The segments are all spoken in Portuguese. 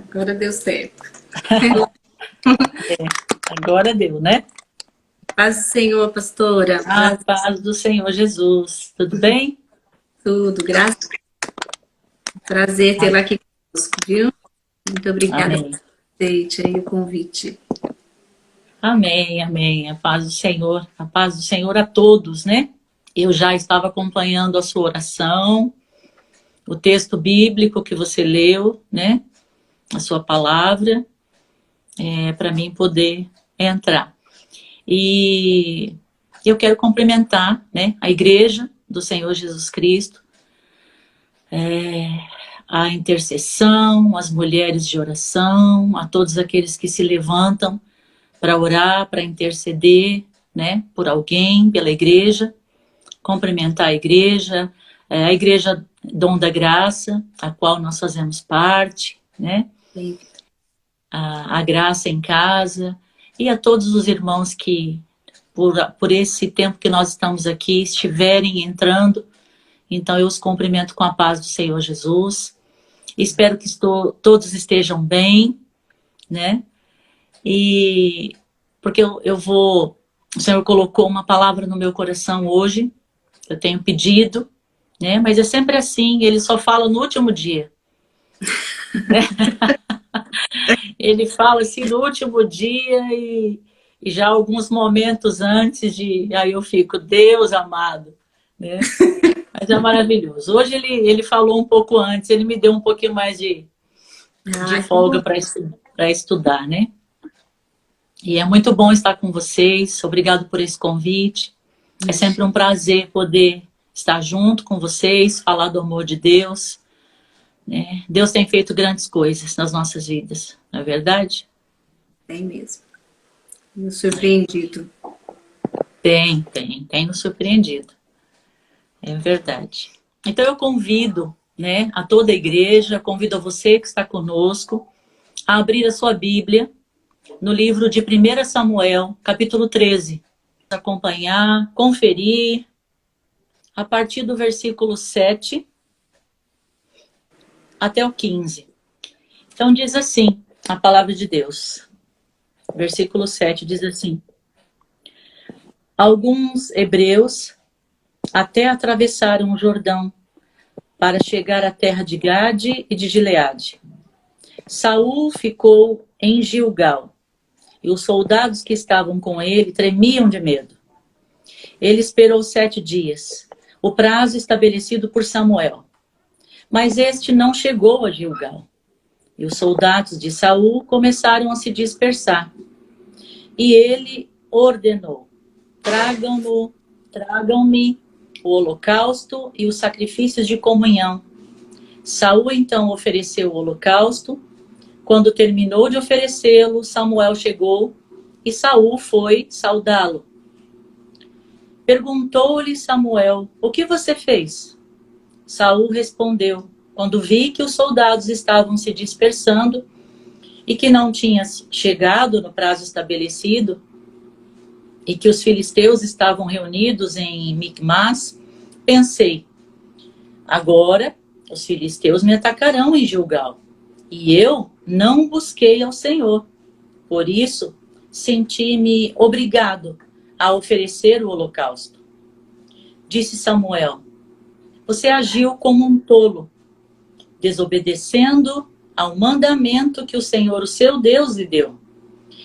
Agora deu certo. Agora deu, né? Paz do Senhor, pastora. A paz do Senhor Jesus. Tudo bem? Tudo, graças. Prazer tê-la aqui conosco, viu? Muito obrigada por Amém. aceite aí o convite. Amém, amém. A paz do Senhor. A paz do Senhor a todos, né? Eu já estava acompanhando a sua oração, o texto bíblico que você leu, né? A sua palavra, para mim poder entrar. E eu quero cumprimentar, né, a Igreja do Senhor Jesus Cristo, a intercessão, as mulheres de oração, a todos aqueles que se levantam para orar, para interceder, né, por alguém, pela igreja, cumprimentar a igreja Dom da Graça, a qual nós fazemos parte, né, Sim. a Graça em Casa, e a todos os irmãos que, por esse tempo que nós estamos aqui, estiverem entrando. Então eu os cumprimento com a paz do Senhor Jesus. Espero que todos estejam bem, né? E porque o Senhor colocou uma palavra no meu coração hoje, eu tenho pedido, né? Mas é sempre assim, ele só fala no último dia. Né? Ele fala assim no último dia e já alguns momentos antes aí eu fico, Deus amado, né? Mas é maravilhoso. Hoje ele falou um pouco antes, ele me deu um pouquinho mais de Que bom. folga para estudar, né? E é muito bom estar com vocês. Obrigado por esse convite. É sempre um prazer poder estar junto com vocês, falar do amor de Deus, né? Deus tem feito grandes coisas nas nossas vidas, não é verdade? Tem mesmo. Me surpreendido. Tem nos surpreendido. É verdade. Então eu convido, né, a toda a igreja, convido a você que está conosco a abrir a sua Bíblia no livro de 1 Samuel, capítulo 13. Acompanhar, conferir, a partir do versículo 7 até o 15. Então diz assim, a palavra de Deus. Versículo 7 diz assim: Alguns hebreus até atravessaram o Jordão para chegar à terra de Gade e de Gileade. Saul ficou em Gilgal, e os soldados que estavam com ele tremiam de medo. Ele esperou 7 dias, o prazo estabelecido por Samuel. Mas este não chegou a Gilgal. E os soldados de Saul começaram a se dispersar. E ele ordenou: tragam-me o holocausto e os sacrifícios de comunhão. Saul então ofereceu o holocausto. Quando terminou de oferecê-lo, Samuel chegou e Saul foi saudá-lo. Perguntou-lhe Samuel: O que você fez? Saul respondeu: Quando vi que os soldados estavam se dispersando e que não tinha chegado no prazo estabelecido e que os filisteus estavam reunidos em Micmas, pensei: agora os filisteus me atacarão em Gilgal, e eu não busquei ao Senhor. Por isso, senti-me obrigado a oferecer o holocausto. Disse Samuel: Você agiu como um tolo, desobedecendo ao mandamento que o Senhor, o seu Deus, lhe deu.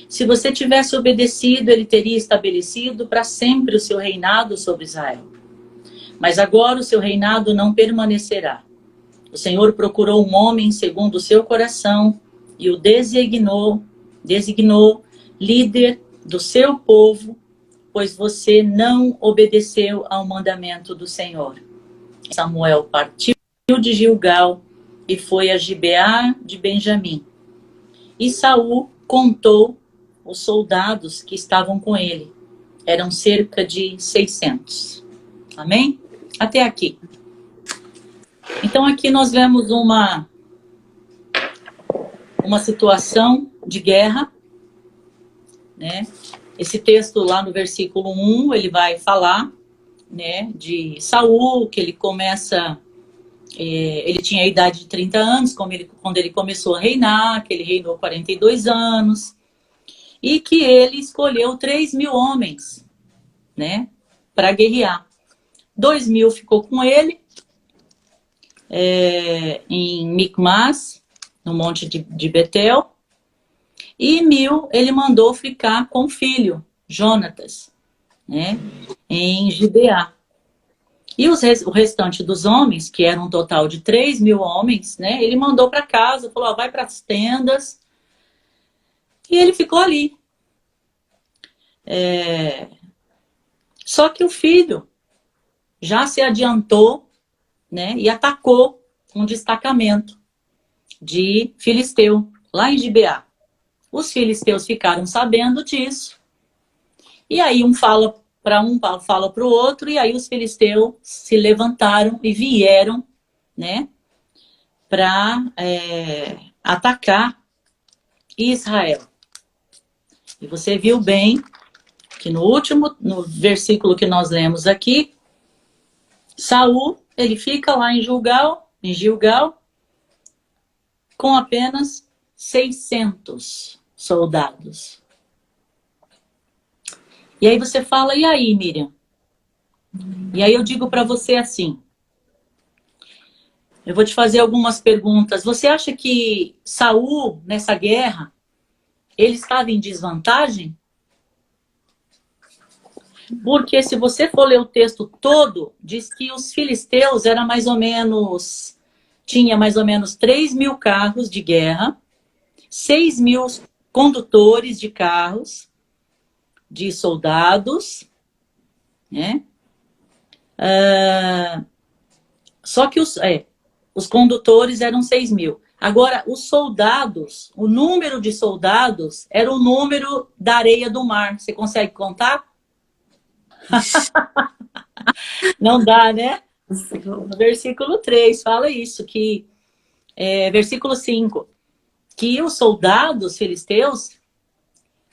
Se você tivesse obedecido, ele teria estabelecido para sempre o seu reinado sobre Israel. Mas agora o seu reinado não permanecerá. O Senhor procurou um homem segundo o seu coração e o designou líder do seu povo, pois você não obedeceu ao mandamento do Senhor. Samuel partiu de Gilgal e foi a Gibeá de Benjamim. E Saul contou os soldados que estavam com ele. Eram cerca de 600. Amém? Até aqui. Então aqui nós vemos uma situação de guerra, né? Esse texto lá no versículo 1, ele vai falar, né, de Saul, que ele começa Ele tinha a idade de 30 anos quando ele começou a reinar, que ele reinou 42 anos, e que ele escolheu 3.000 homens, né, para guerrear. 2.000 ficou com ele, em Micmas, no monte de Betel, e 1.000 ele mandou ficar com o filho, Jonatas, né, em Gibeá. E o restante dos homens, que era um total de 3.000 homens, né, ele mandou para casa, falou, vai para as tendas, e ele ficou ali. Só que o filho já se adiantou, né, e atacou um destacamento de filisteu, lá em Gibeá. Os filisteus ficaram sabendo disso, e aí um fala para o outro, e aí os filisteus se levantaram e vieram, né, para atacar Israel. E você viu bem que no versículo que nós lemos aqui, Saul, ele fica lá em Gilgal, com apenas 600 soldados. E aí você fala, e aí, Miriam? E aí eu digo para você assim, eu vou te fazer algumas perguntas. Você acha que Saul, nessa guerra, ele estava em desvantagem? Porque se você for ler o texto todo, diz que os filisteus tinha mais ou menos 3.000 carros de guerra, 6.000 condutores de carros, de soldados, né? Só que os condutores eram 6.000. Agora, os soldados, o número de soldados era o número da areia do mar. Você consegue contar? Não dá, né? No versículo 3 fala isso, versículo 5, que os soldados filisteus,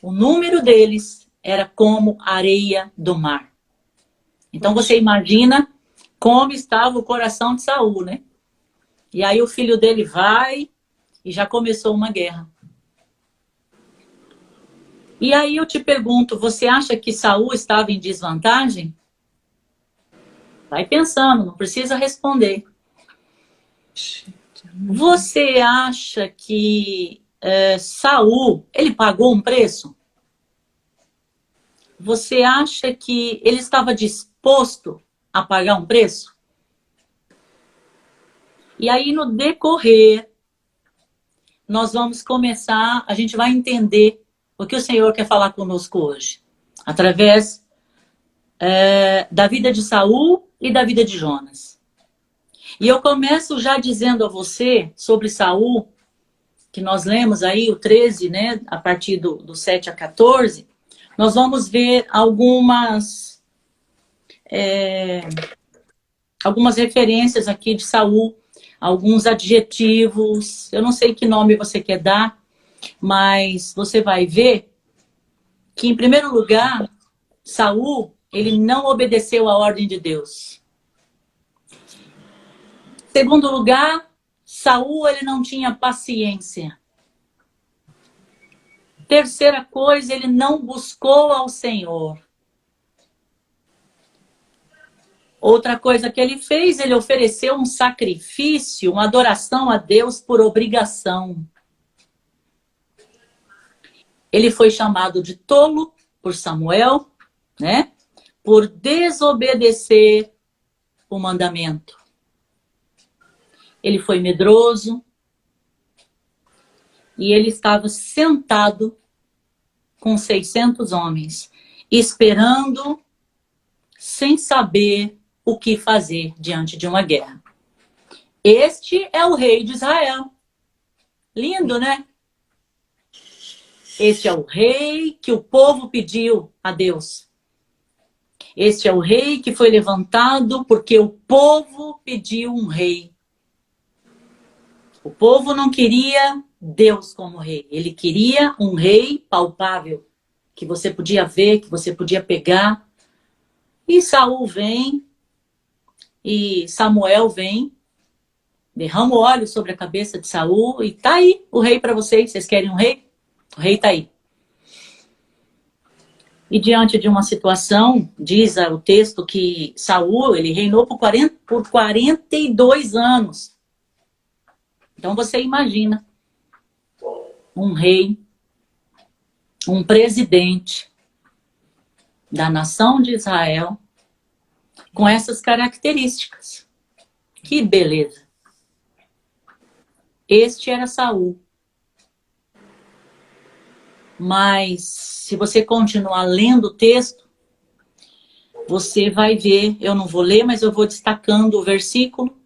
o número deles era como areia do mar. Então você imagina como estava o coração de Saul, né? E aí o filho dele vai e já começou uma guerra. E aí eu te pergunto, você acha que Saul estava em desvantagem? Vai pensando, não precisa responder. Você acha que Saul, ele pagou um preço? Você acha que ele estava disposto a pagar um preço? E aí no decorrer, nós vamos começar, a gente vai entender o que o Senhor quer falar conosco hoje. Através da vida de Saul e da vida de Jonas. E eu começo já dizendo a você sobre Saul, que nós lemos aí o 13, né, a partir do 7 a 14, nós vamos ver algumas referências aqui de Saul, alguns adjetivos, eu não sei que nome você quer dar, mas você vai ver que, em primeiro lugar, Saul, ele não obedeceu à ordem de Deus. Em segundo lugar, Saul, ele não tinha paciência. Terceira coisa, ele não buscou ao Senhor. Outra coisa que ele fez, ele ofereceu um sacrifício, uma adoração a Deus por obrigação. Ele foi chamado de tolo por Samuel, né? Por desobedecer o mandamento. Ele foi medroso e ele estava sentado com 600 homens, esperando, sem saber o que fazer diante de uma guerra. Este é o rei de Israel. Lindo, né? Este é o rei que o povo pediu a Deus. Este é o rei que foi levantado porque o povo pediu um rei. O povo não queria Deus como rei. Ele queria um rei palpável, que você podia ver, que você podia pegar. E Saul vem, e Samuel vem, derrama o óleo sobre a cabeça de Saul e tá aí o rei para vocês. Vocês querem um rei? O rei tá aí. E diante de uma situação, diz o texto que Saul, ele reinou por 42 anos. Então você imagina um rei, um presidente da nação de Israel com essas características. Que beleza! Este era Saul. Mas se você continuar lendo o texto, você vai ver, eu não vou ler, mas eu vou destacando o versículo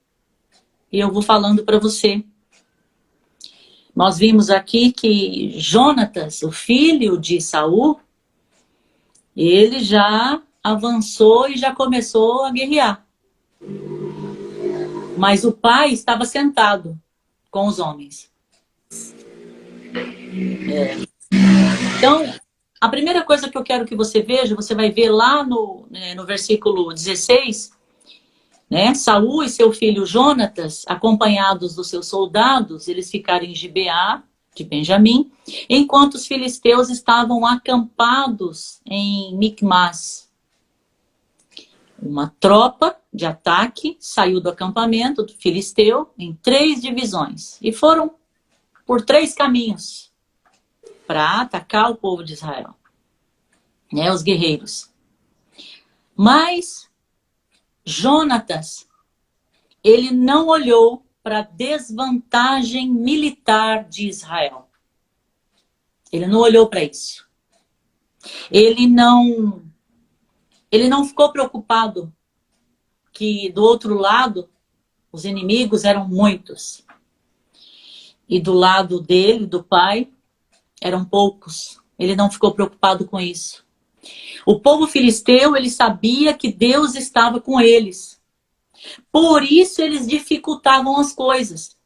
e eu vou falando para você. Nós vimos aqui que Jonatas, o filho de Saul, ele já avançou e já começou a guerrear. Mas o pai estava sentado com os homens. Então, a primeira coisa que eu quero que você veja, você vai ver lá no versículo 16, né? Saul e seu filho Jonatas, acompanhados dos seus soldados, eles ficaram em Gibeá, de Benjamim, enquanto os filisteus estavam acampados em Micmas. Uma tropa de ataque saiu do acampamento do filisteu em 3 divisões e foram por 3 caminhos para atacar o povo de Israel, né, os guerreiros. Mas Jonatas, ele não olhou para a desvantagem militar de Israel. Ele não olhou para isso. Ele não ficou preocupado que do outro lado os inimigos eram muitos. E do lado dele, do pai, eram poucos. Ele não ficou preocupado com isso. O povo filisteu, ele sabia que Deus estava com eles. Por isso eles dificultavam as coisas.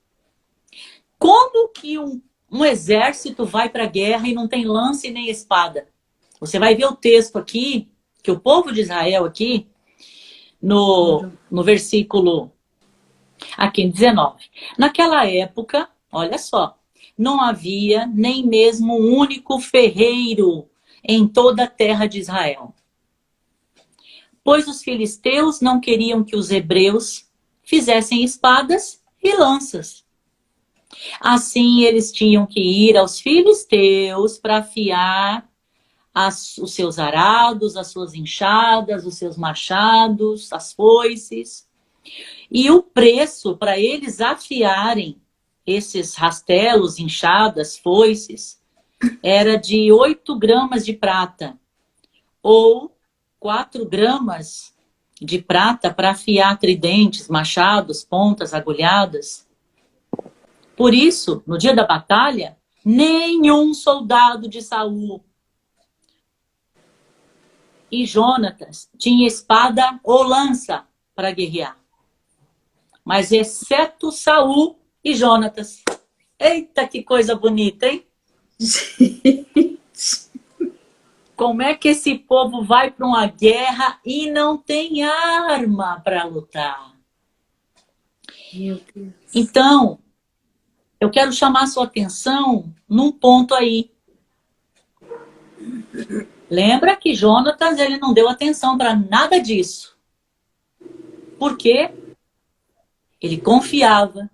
Como que um exército vai para a guerra e não tem lance nem espada? Você vai ver o texto aqui, que o povo de Israel aqui, no versículo aqui, 19. Naquela época, olha só, não havia nem mesmo um único ferreiro em toda a terra de Israel. Pois os filisteus não queriam que os hebreus fizessem espadas e lanças. Assim, eles tinham que ir aos filisteus para afiar os seus arados, as suas enxadas, os seus machados, as foices. E o preço para eles afiarem esses rastelos, enxadas, foices, era de 8 gramas de prata, ou 4 gramas de prata para afiar tridentes, machados, pontas agulhadas. Por isso, no dia da batalha, nenhum soldado de Saul e Jonatas tinha espada ou lança para guerrear. Mas exceto Saul e Jonatas. Eita, que coisa bonita, hein? Como é que esse povo vai para uma guerra e não tem arma para lutar? Meu Deus. Então, eu quero chamar a sua atenção num ponto aí. Lembra que Jonatas, ele não deu atenção para nada disso. Por quê? Ele confiava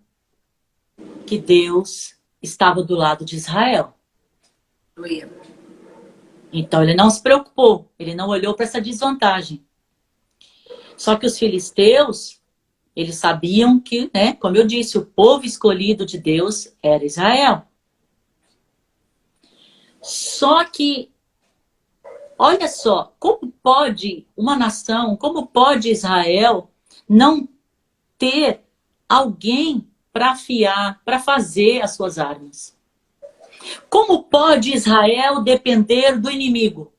que Deus estava do lado de Israel. Então ele não se preocupou, ele não olhou para essa desvantagem. Só que os filisteus, eles sabiam que, né, como eu disse, o povo escolhido de Deus era Israel. Só que, olha só, como pode uma nação, como pode Israel não ter alguém para afiar, para fazer as suas armas? Como pode Israel depender do inimigo?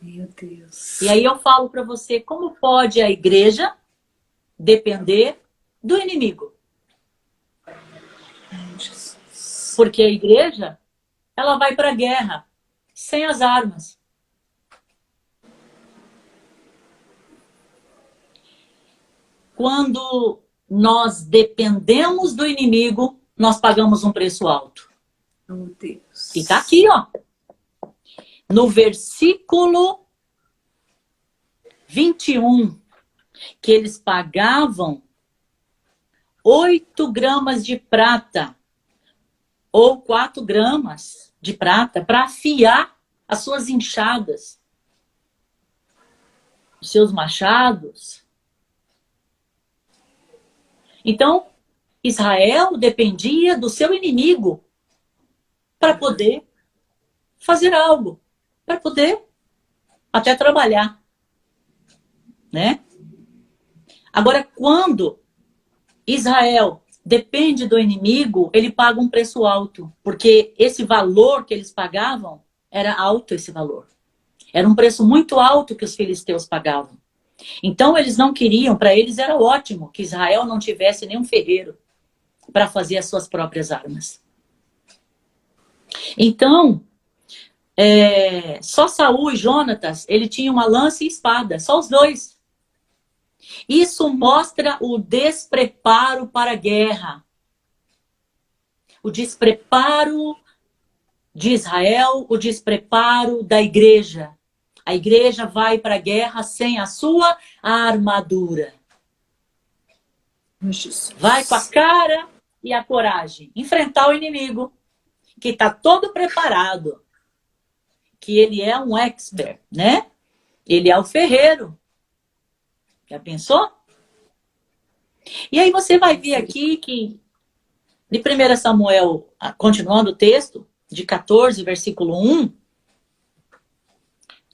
Meu Deus. E aí eu falo para você, como pode a igreja depender do inimigo? Porque a igreja, ela vai para a guerra sem as armas. Quando nós dependemos do inimigo, nós pagamos um preço alto. Oh, Deus. E tá aqui, ó. No versículo 21, que eles pagavam 8 gramas de prata ou 4 gramas de prata para afiar as suas enxadas, os seus machados. Então, Israel dependia do seu inimigo para poder fazer algo, para poder até trabalhar, né? Agora, quando Israel depende do inimigo, ele paga um preço alto, porque esse valor que eles pagavam era alto, esse valor. Era um preço muito alto que os filisteus pagavam. Então, eles não queriam, para eles era ótimo que Israel não tivesse nenhum ferreiro para fazer as suas próprias armas. Então, só Saul e Jonatas, ele tinha uma lança e espada, só os dois. Isso mostra o despreparo para a guerra. O despreparo de Israel, o despreparo da igreja. A igreja vai para a guerra sem a sua armadura. Vai com a cara e a coragem. Enfrentar o inimigo, que está todo preparado. Que ele é um expert, né? Ele é o ferreiro. Já pensou? E aí você vai ver aqui que, de 1 Samuel, continuando o texto, de 14, versículo 1,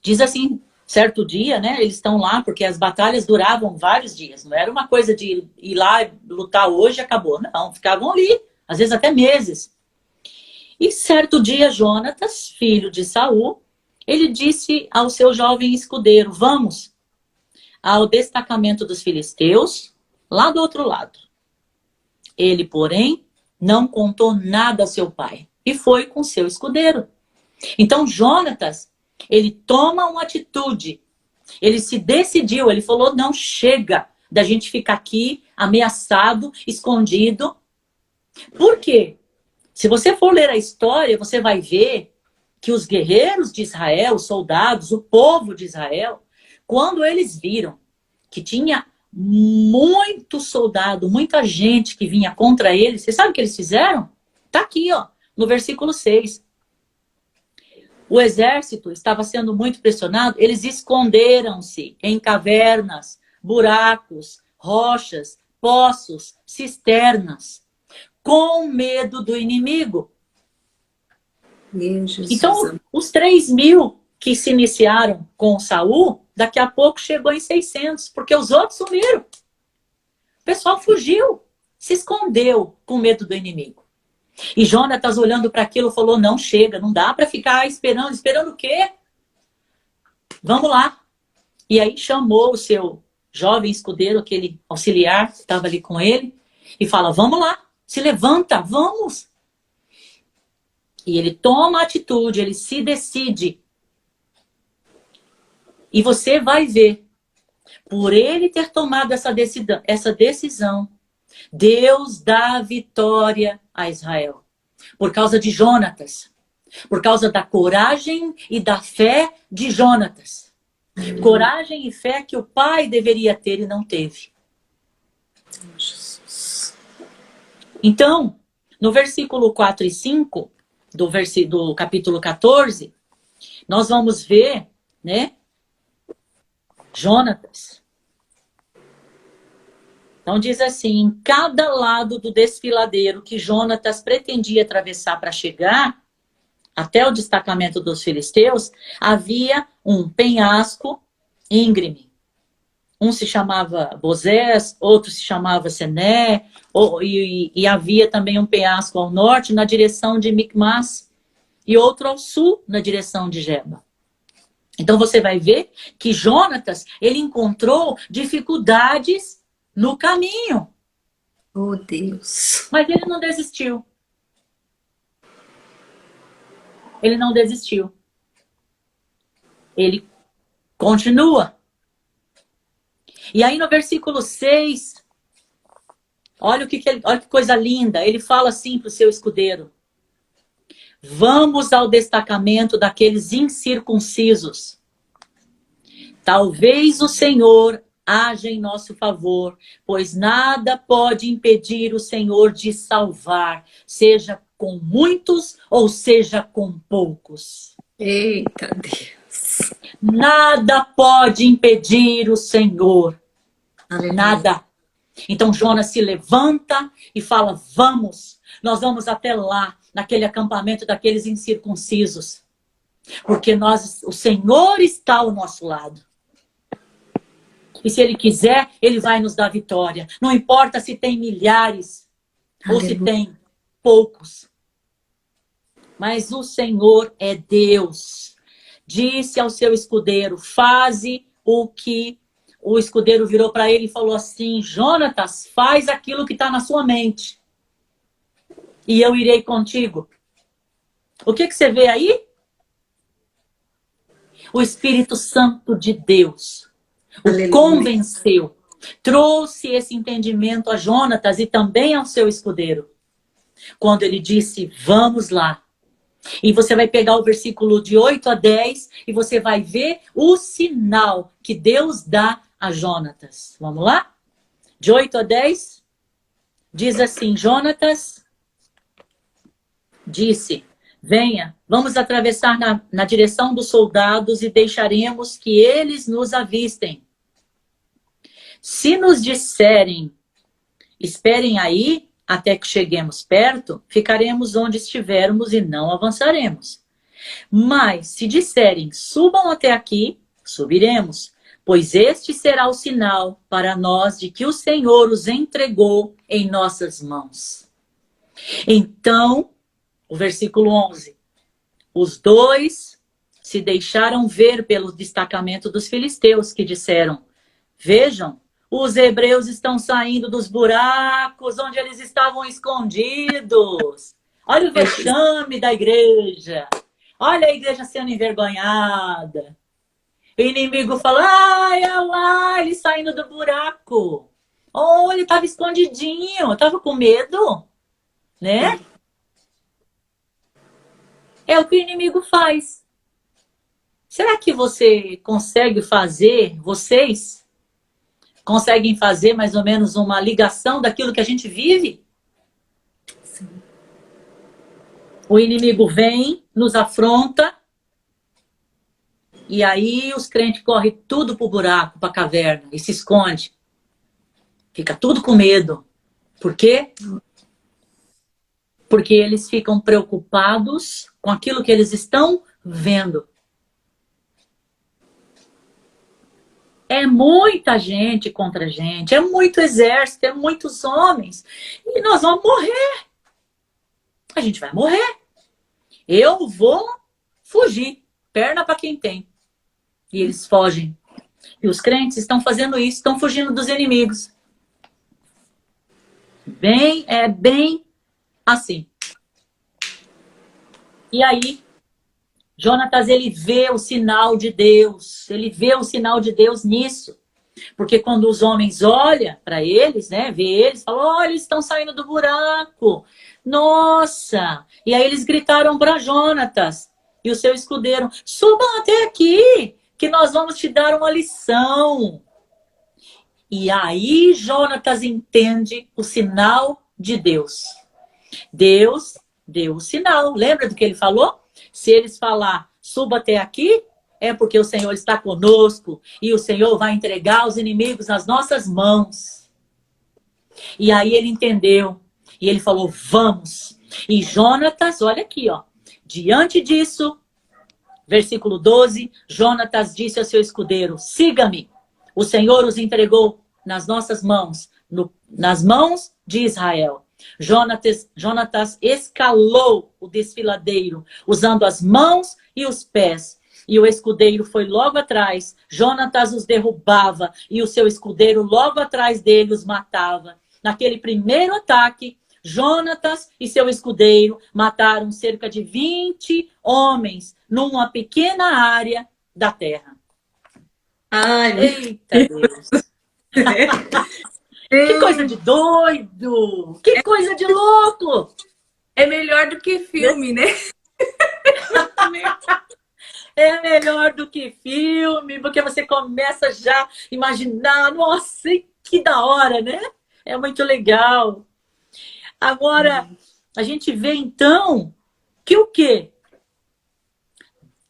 diz assim, certo dia, né? Eles estão lá porque as batalhas duravam vários dias. Não era uma coisa de ir lá lutar hoje e acabou. Não, ficavam ali, às vezes até meses. E certo dia, Jonatas, filho de Saul, ele disse ao seu jovem escudeiro, vamos ao destacamento dos filisteus, lá do outro lado. Ele, porém, não contou nada a seu pai e foi com seu escudeiro. Então, Jonatas, ele toma uma atitude, ele se decidiu, ele falou, não, chega da gente ficar aqui ameaçado, escondido. Por quê? Se você for ler a história, você vai ver que os guerreiros de Israel, os soldados, o povo de Israel, quando eles viram que tinha muito soldado, muita gente que vinha contra eles, você sabe o que eles fizeram? Tá aqui, ó, no versículo 6. O exército estava sendo muito pressionado, eles esconderam-se em cavernas, buracos, rochas, poços, cisternas, com medo do inimigo. Então, os 3.000 que se iniciaram com Saul, daqui a pouco chegou em 600, porque os outros sumiram. O pessoal fugiu, se escondeu com medo do inimigo. E Jonatas, olhando para aquilo, falou, não, chega, não dá para ficar esperando. Esperando o quê? Vamos lá. E aí chamou o seu jovem escudeiro, aquele auxiliar que estava ali com ele, e fala, vamos lá, se levanta, vamos. E ele toma a atitude, ele se decide. E você vai ver, por ele ter tomado essa decisão, Deus dá vitória a Israel. Por causa de Jonatas. Por causa da coragem e da fé de Jonatas. Coragem e fé que o pai deveria ter e não teve. Então, no versículo 4 e 5, do capítulo 14, nós vamos ver, né, Jonatas. Então diz assim, em cada lado do desfiladeiro que Jonatas pretendia atravessar para chegar até o destacamento dos filisteus, havia um penhasco íngreme. Um se chamava Bozés, outro se chamava Sené, e havia também um penhasco ao norte, na direção de Micmas, e outro ao sul, na direção de Geba. Então você vai ver que Jonatas, ele encontrou dificuldades no caminho. Oh, Deus. Mas ele não desistiu. Ele não desistiu. Ele continua. E aí no versículo 6, Olha que coisa linda. Ele fala assim para o seu escudeiro: vamos ao destacamento daqueles incircuncisos. Talvez o Senhor haja em nosso favor, pois nada pode impedir o Senhor de salvar, seja com muitos ou seja com poucos. Eita Deus. Nada pode impedir o Senhor. Aleluia. Nada. Então Jonas se levanta e fala: vamos, nós vamos até lá, naquele acampamento daqueles incircuncisos, porque o Senhor está ao nosso lado. E se Ele quiser, Ele vai nos dar vitória. Não importa se tem milhares ou se tem poucos. Mas o Senhor é Deus. Disse ao seu escudeiro: faze o que... O escudeiro virou para ele e falou assim: Jonatas, faz aquilo que está na sua mente. E eu irei contigo. O que você vê aí? O Espírito Santo de Deus o convenceu. Trouxe esse entendimento a Jonatas e também ao seu escudeiro. Quando ele disse: vamos lá. E você vai pegar o versículo de 8 a 10 e você vai ver o sinal que Deus dá a Jonatas. Vamos lá? De 8 a 10, diz assim: Jonatas disse: venha, vamos atravessar na direção dos soldados e deixaremos que eles nos avistem. Se nos disserem: esperem aí até que cheguemos perto, ficaremos onde estivermos e não avançaremos. Mas se disserem: subam até aqui, subiremos, pois este será o sinal para nós de que o Senhor os entregou em nossas mãos. Então, o versículo 11. Os dois se deixaram ver pelo destacamento dos filisteus, que disseram: vejam, os hebreus estão saindo dos buracos onde eles estavam escondidos. Olha o vexame da igreja. Olha a igreja sendo envergonhada. O inimigo fala: ai, olha lá, ele saindo do buraco. Oh, ele estava escondidinho, estava com medo, né? É o que o inimigo faz. Será que você consegue fazer, vocês conseguem fazer mais ou menos uma ligação daquilo que a gente vive? Sim. O inimigo vem, nos afronta, e aí os crentes correm tudo pro buraco, pra caverna, e se esconde. Fica tudo com medo. Por quê? Porque eles ficam preocupados com aquilo que eles estão vendo. É muita gente contra a gente, é muito exército, é muitos homens. E nós vamos morrer. A gente vai morrer. Eu vou fugir. Perna para quem tem. E eles fogem. E os crentes estão fazendo isso, estão fugindo dos inimigos. É bem assim. E aí, Jonatas, ele vê o sinal de Deus. Ele vê o sinal de Deus nisso. Porque quando os homens olham para eles, né, vê eles, falam: olha, eles estão saindo do buraco. Nossa! E aí eles gritaram para Jonatas e o seu escudeiro: subam até aqui, que nós vamos te dar uma lição. E aí Jonatas entende o sinal de Deus. Deus deu o sinal. Lembra do que ele falou? Se eles falar: suba até aqui, é porque o Senhor está conosco e o Senhor vai entregar os inimigos nas nossas mãos. E aí ele entendeu. E ele falou: vamos. E Jonatas, olha aqui, ó. Diante disso, versículo 12, Jonatas disse ao seu escudeiro: siga-me. O Senhor os entregou nas nossas mãos, nas mãos de Israel. Jonatas escalou o desfiladeiro, usando as mãos e os pés. E o escudeiro foi logo atrás. Jonatas os derrubava e o seu escudeiro logo atrás dele os matava. Naquele primeiro ataque, Jonatas e seu escudeiro mataram cerca de 20 homens numa pequena área da terra. Ai, eita Deus! Que coisa de doido! Que coisa de louco! É melhor do que filme, né? É melhor do que filme, porque você começa já a imaginar, nossa, que da hora, né? É muito legal. Agora, a gente vê então que o quê?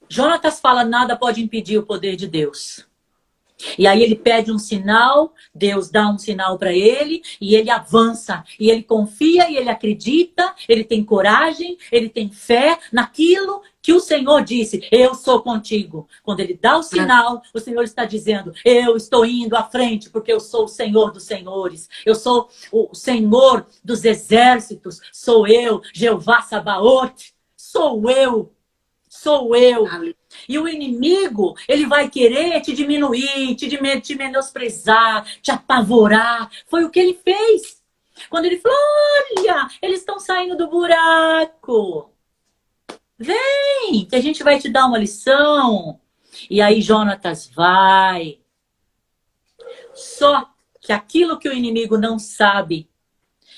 Jonatas fala, nada pode impedir o poder de Deus. E aí ele pede um sinal, Deus dá um sinal para ele, e ele avança, e ele confia, e ele acredita, ele tem coragem, ele tem fé naquilo que o Senhor disse, eu sou contigo. Quando ele dá o sinal, o Senhor está dizendo, eu estou indo à frente, porque eu sou o Senhor dos senhores, eu sou o Senhor dos exércitos, sou eu, Jeová Sabaote, sou eu. Sou eu. E o inimigo, ele vai querer te diminuir, te menosprezar, te apavorar. Foi o que ele fez. Quando ele falou, olha, eles estão saindo do buraco. Vem, que a gente vai te dar uma lição. E aí Jonatas vai. Só que aquilo que o inimigo não sabe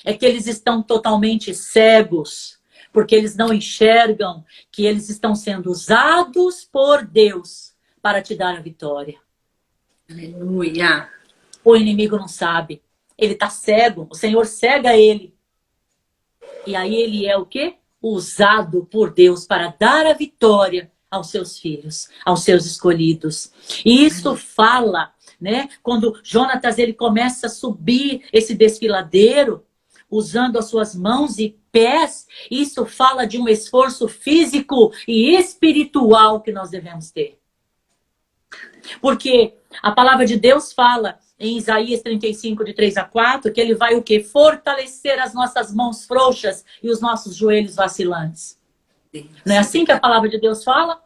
é que eles estão totalmente cegos. Porque eles não enxergam que eles estão sendo usados por Deus para te dar a vitória. Aleluia. O inimigo não sabe. Ele está cego. O Senhor cega ele. E aí ele é o quê? Usado por Deus para dar a vitória aos seus filhos, aos seus escolhidos. E isso fala, né? Quando Jonatas ele começa a subir esse desfiladeiro, usando as suas mãos e pés, isso fala de um esforço físico e espiritual que nós devemos ter. Porque a palavra de Deus fala em Isaías 35, de 3 a 4, que ele vai o quê? Fortalecer as nossas mãos frouxas e os nossos joelhos vacilantes. Não é assim que a palavra de Deus fala?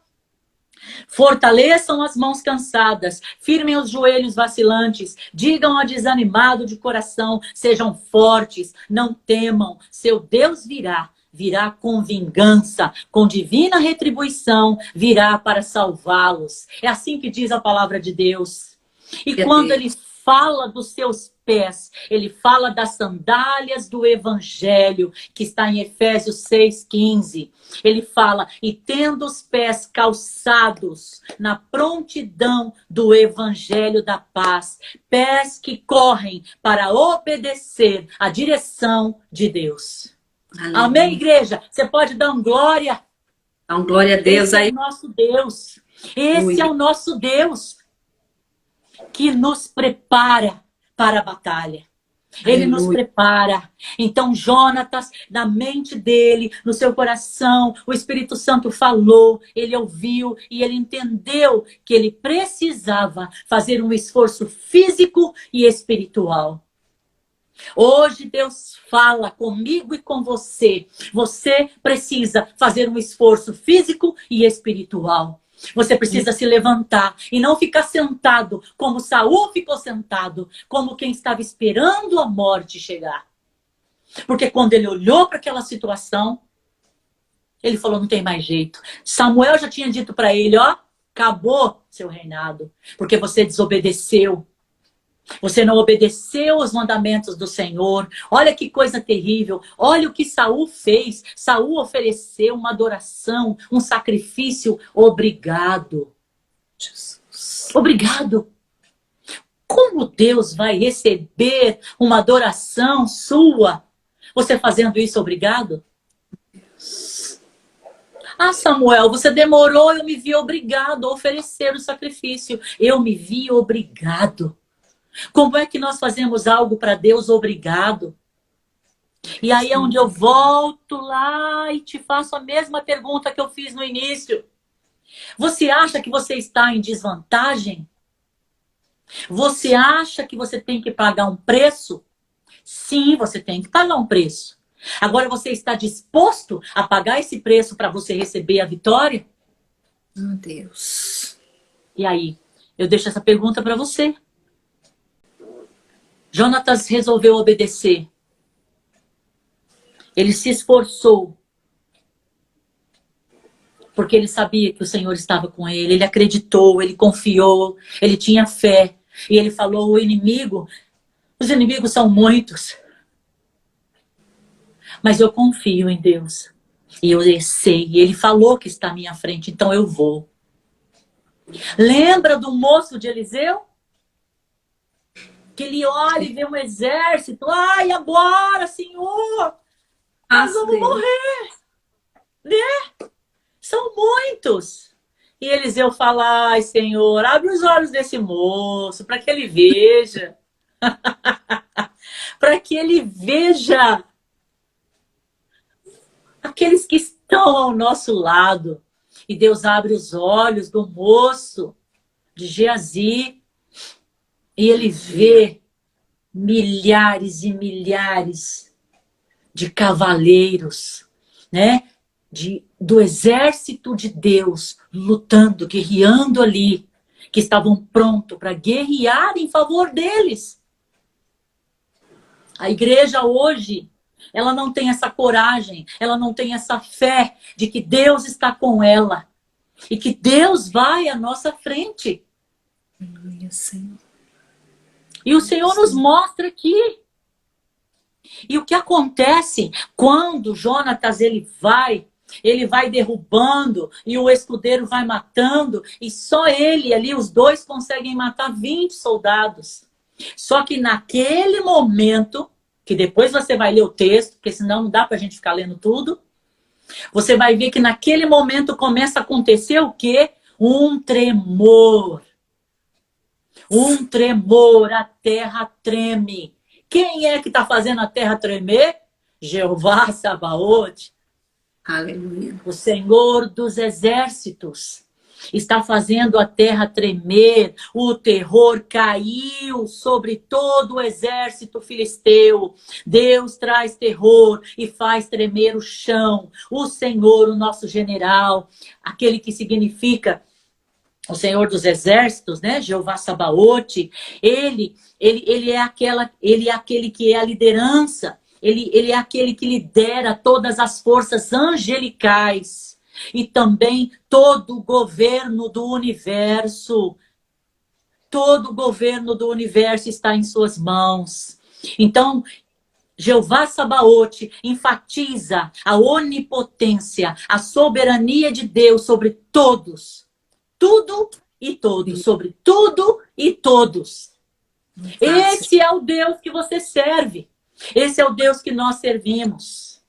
Fortaleçam as mãos cansadas, firmem os joelhos vacilantes, digam ao desanimado de coração, sejam fortes, não temam, seu Deus virá, virá com vingança, com divina retribuição, virá para salvá-los. É assim que diz a palavra de Deus. E quando ele fala dos seus pés, ele fala das sandálias do evangelho, que está em Efésios 6,15. Ele fala, e tendo os pés calçados na prontidão do evangelho da paz, pés que correm para obedecer à direção de Deus. Aleluia. Amém, igreja? Você pode dar um glória? Dá um glória a Deus aí. Esse é o nosso Deus. Esse é o nosso Deus que nos prepara para a batalha. Ele nos prepara. Então, Jonatas, na mente dele, no seu coração, o Espírito Santo falou, ele ouviu e ele entendeu que ele precisava fazer um esforço físico e espiritual. Hoje Deus fala comigo e com você. Você precisa fazer um esforço físico e espiritual. Você precisa se levantar e não ficar sentado como Saul ficou sentado, como quem estava esperando a morte chegar. Porque quando ele olhou para aquela situação, ele falou, não tem mais jeito. Samuel já tinha dito para ele, ó, acabou seu reinado, porque você desobedeceu. Você não obedeceu os mandamentos do Senhor. Olha que coisa terrível. Olha o que Saul fez. Saul ofereceu uma adoração, um sacrifício. Obrigado. Jesus. Obrigado. Como Deus vai receber uma adoração sua? Você fazendo isso, obrigado? Ah, Samuel, você demorou, eu me vi obrigado a oferecer o sacrifício. Eu me vi obrigado. Como é que nós fazemos algo para Deus obrigado? E aí é onde eu volto lá e te faço a mesma pergunta que eu fiz no início. Você acha que você está em desvantagem? Você acha que você tem que pagar um preço? Sim, você tem que pagar um preço. Agora você está disposto a pagar esse preço para você receber a vitória? Meu Deus. E aí, eu deixo essa pergunta para você. Jonatas resolveu obedecer. Ele se esforçou. Porque ele sabia que o Senhor estava com ele. Ele acreditou, ele confiou, ele tinha fé. E ele falou, o inimigo Os inimigos são muitos. Mas eu confio em Deus. E eu sei, Ele falou que está à minha frente, então eu vou. Lembra do moço de Eliseu? Que ele olha e vê um exército. Ai, agora, Senhor! Nós vamos morrer! Né? São muitos. E Eliseu fala, ai, Senhor, abre os olhos desse moço, para que ele veja. Para que ele veja aqueles que estão ao nosso lado. E Deus abre os olhos do moço de Geazi. E ele vê milhares e milhares de cavaleiros, né? Do exército de Deus lutando, guerreando ali, que estavam prontos para guerrear em favor deles. A igreja hoje, ela não tem essa coragem, ela não tem essa fé de que Deus está com ela e que Deus vai à nossa frente. E o Senhor nos mostra aqui. E o que acontece quando Jonatas ele vai derrubando e o escudeiro vai matando e só ele ali, os dois conseguem matar 20 soldados. Só que naquele momento, que depois você vai ler o texto, porque senão não dá pra gente ficar lendo tudo, você vai ver que naquele momento começa a acontecer o quê? Um tremor. Um tremor, a terra treme. Quem é que está fazendo a terra tremer? Jeová Sabaote. Aleluia. O Senhor dos exércitos está fazendo a terra tremer. O terror caiu sobre todo o exército filisteu. Deus traz terror e faz tremer o chão. O Senhor, o nosso general, aquele que significa o Senhor dos exércitos, né? Jeová Sabaote, ele é aquele que é a liderança, ele é aquele que lidera todas as forças angelicais e também todo o governo do universo. Todo o governo do universo está em suas mãos. Então, Jeová Sabaote enfatiza a onipotência, a soberania de Deus sobre todos. Tudo e todos, sobre tudo e todos. Esse é o Deus que você serve. Esse é o Deus que nós servimos.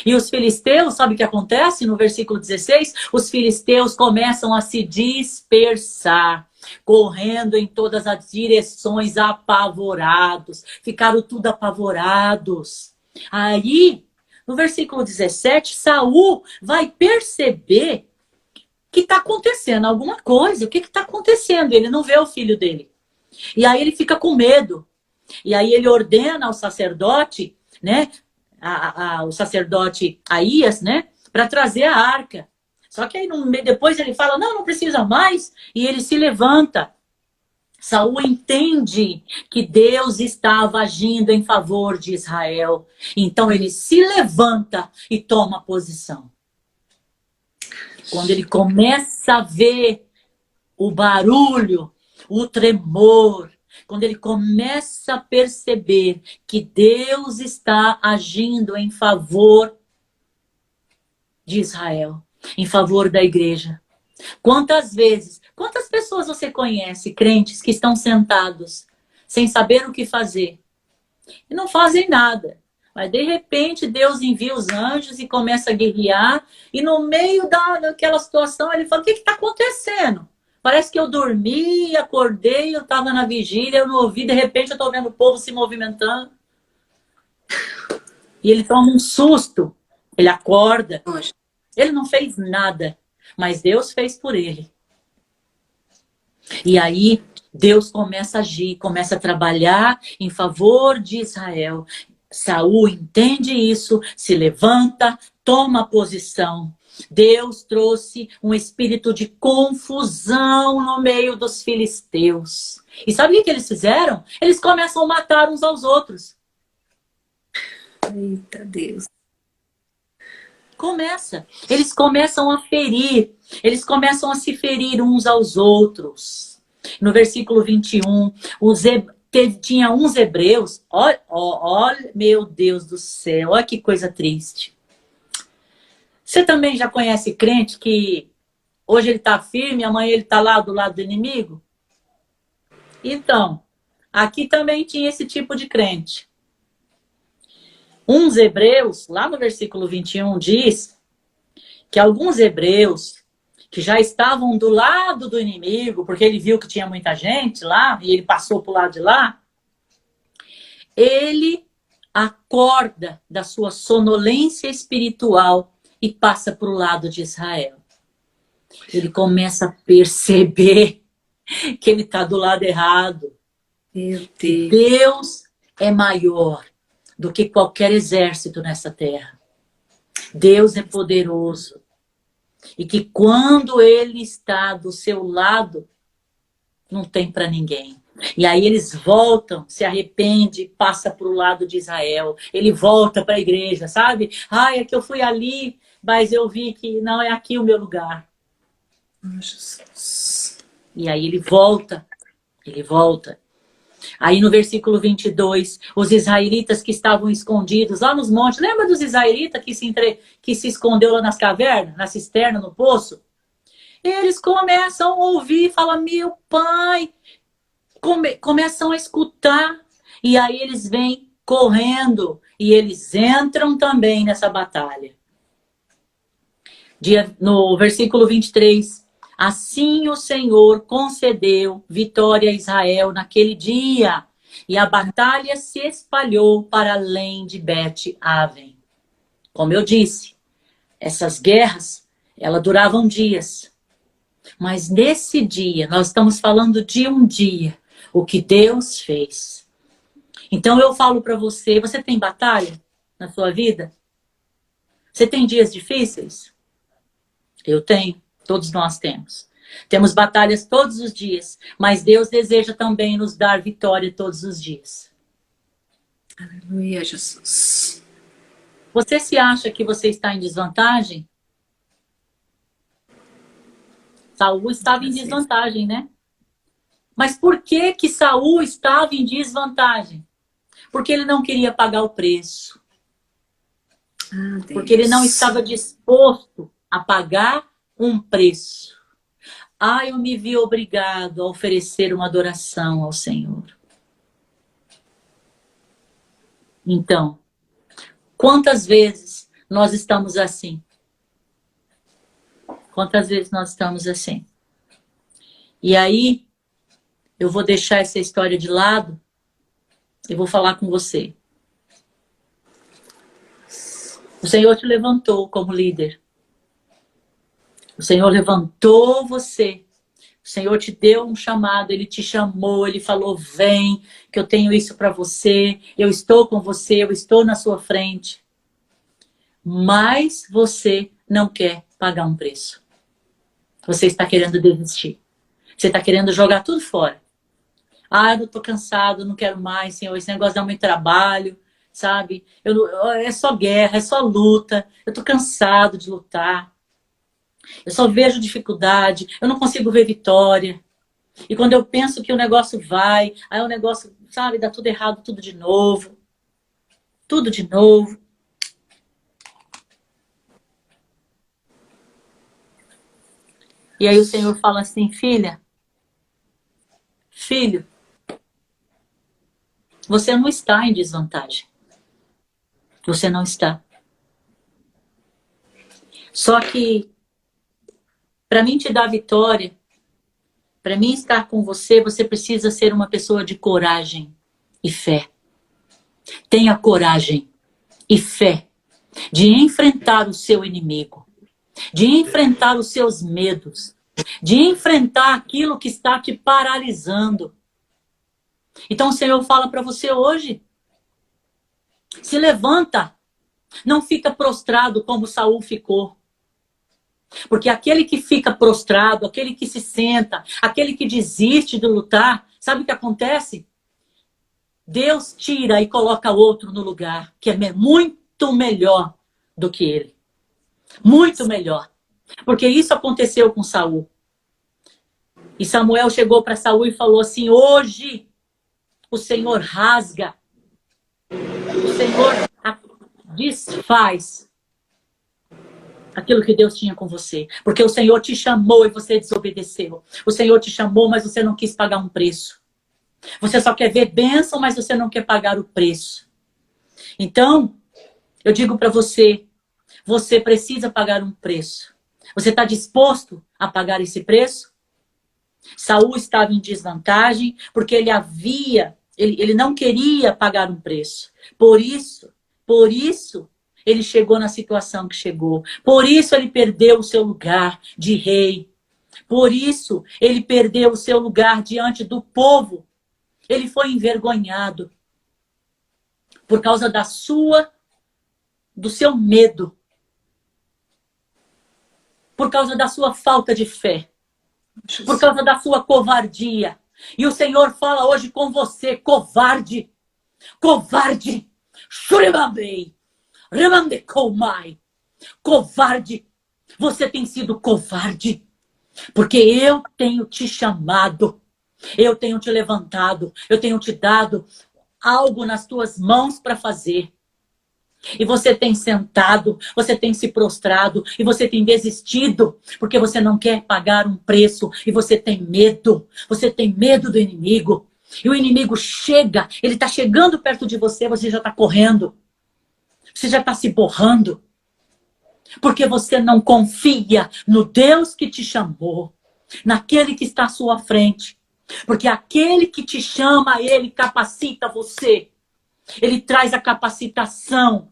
E os filisteus, sabe o que acontece no versículo 16? Os filisteus começam a se dispersar, correndo em todas as direções, apavorados. Ficaram tudo apavorados. Aí, no versículo 17, Saul vai perceber que está acontecendo alguma coisa. O que está acontecendo? Ele não vê o filho dele. E aí ele fica com medo. E aí ele ordena ao sacerdote, né? O sacerdote Aías, né? Para trazer a arca. Só que aí depois ele fala, não precisa mais. E ele se levanta. Saul entende que Deus estava agindo em favor de Israel. Então ele se levanta e toma posição. Quando ele começa a ver o barulho, o tremor, quando ele começa a perceber que Deus está agindo em favor de Israel, em favor da igreja. Quantas pessoas você conhece, crentes, que estão sentados, sem saber o que fazer, e não fazem nada? Mas de repente Deus envia os anjos e começa a guerrear. E no meio daquela situação ele fala, o que está acontecendo? Parece que eu dormi, acordei, eu estava na vigília, eu não ouvi, de repente eu estou vendo o povo se movimentando. E ele toma um susto, ele acorda. Ele não fez nada, mas Deus fez por ele. E aí Deus começa a agir, começa a trabalhar em favor de Israel. Saul entende isso, se levanta, toma posição. Deus trouxe um espírito de confusão no meio dos filisteus. E sabe o que eles fizeram? Eles começam a matar uns aos outros. Eita Deus. Eles começam a ferir. Eles começam a se ferir uns aos outros. No versículo 21, tinha uns hebreus, olha, meu Deus do céu, olha que coisa triste. Você também já conhece crente que hoje ele está firme, amanhã ele está lá do lado do inimigo? Então, aqui também tinha esse tipo de crente. Uns hebreus, lá no versículo 21, diz que alguns hebreus que já estavam do lado do inimigo, porque ele viu que tinha muita gente lá, e ele passou para o lado de lá, ele acorda da sua sonolência espiritual e passa para o lado de Israel. Ele começa a perceber que ele está do lado errado. Meu Que Deus. Deus é maior do que qualquer exército nessa terra. Deus é poderoso. E que quando ele está do seu lado, não tem para ninguém. E aí eles voltam, se arrepende, passa para o lado de Israel. Ele volta para a igreja, sabe? Ai, é que eu fui ali, mas eu vi que não é aqui o meu lugar. Jesus. E aí ele volta, ele volta. Aí no versículo 22, os israelitas que estavam escondidos lá nos montes, lembra dos israelitas que se escondeu lá nas cavernas, na cisterna, no poço? Eles começam a ouvir, falam, meu pai, começam a escutar, e aí eles vêm correndo, e eles entram também nessa batalha. No versículo 23, assim o Senhor concedeu vitória a Israel naquele dia, e a batalha se espalhou para além de Bet-Aven. Como eu disse, essas guerras, elas duravam dias. Mas nesse dia, nós estamos falando de um dia, o que Deus fez. Então eu falo para você, você tem batalha na sua vida? Você tem dias difíceis? Eu tenho, todos nós temos. Temos batalhas todos os dias, mas Deus deseja também nos dar vitória todos os dias. Aleluia, Jesus. Você se acha que você está em desvantagem? Saul estava em desvantagem, né? Mas por que Saul estava em desvantagem? Porque ele não queria pagar o preço. Porque ele não estava disposto a pagar um preço. Eu me vi obrigado a oferecer uma adoração ao Senhor. Então, quantas vezes nós estamos assim? Quantas vezes nós estamos assim? E aí, eu vou deixar essa história de lado e vou falar com você. O Senhor te levantou como líder. O Senhor levantou você. O Senhor te deu um chamado, Ele te chamou, Ele falou, vem, que eu tenho isso para você, eu estou com você, eu estou na sua frente. Mas você não quer pagar um preço. Você está querendo desistir. Você está querendo jogar tudo fora. Eu estou cansado, não quero mais, Senhor, esse negócio dá muito trabalho, sabe? É só guerra, é só luta, eu estou cansado de lutar. Eu só vejo dificuldade, eu não consigo ver vitória. E quando eu penso que o negócio vai, aí o negócio, sabe, dá tudo errado, tudo de novo. Tudo de novo. E aí o Senhor fala assim, filho, você não está em desvantagem. Você não está. Só que, para mim te dar vitória, para mim estar com você, você precisa ser uma pessoa de coragem e fé. Tenha coragem e fé de enfrentar o seu inimigo, de enfrentar os seus medos, de enfrentar aquilo que está te paralisando. Então o Senhor fala para você hoje, se levanta, não fica prostrado como Saul ficou. Porque aquele que fica prostrado, aquele que se senta, aquele que desiste de lutar, sabe o que acontece? Deus tira e coloca outro no lugar, que é muito melhor do que ele. Muito melhor. Porque isso aconteceu com Saul. E Samuel chegou para Saul e falou assim, hoje o Senhor rasga, o Senhor desfaz aquilo que Deus tinha com você. Porque o Senhor te chamou e você desobedeceu. O Senhor te chamou, mas você não quis pagar um preço. Você só quer ver bênção, mas você não quer pagar o preço. Então, eu digo para você, você precisa pagar um preço. Você está disposto a pagar esse preço? Saul estava em desvantagem porque ele não queria pagar um preço. Por isso, ele chegou na situação que chegou. Por isso ele perdeu o seu lugar de rei. Por isso ele perdeu o seu lugar diante do povo. Ele foi envergonhado por causa do seu medo. Por causa da sua falta de fé. Por causa da sua covardia. E o Senhor fala hoje com você, covarde. Covarde. Shuribambei. Remandekomai. Covarde. Você tem sido covarde. Porque eu tenho te chamado. Eu tenho te levantado. Eu tenho te dado algo nas tuas mãos para fazer. E você tem sentado, você tem se prostrado, e você tem desistido, porque você não quer pagar um preço, e você tem medo do inimigo. E o inimigo chega, ele está chegando perto de você, você já está correndo, você já está se borrando, porque você não confia no Deus que te chamou, naquele que está à sua frente, porque aquele que te chama, ele capacita você, ele traz a capacitação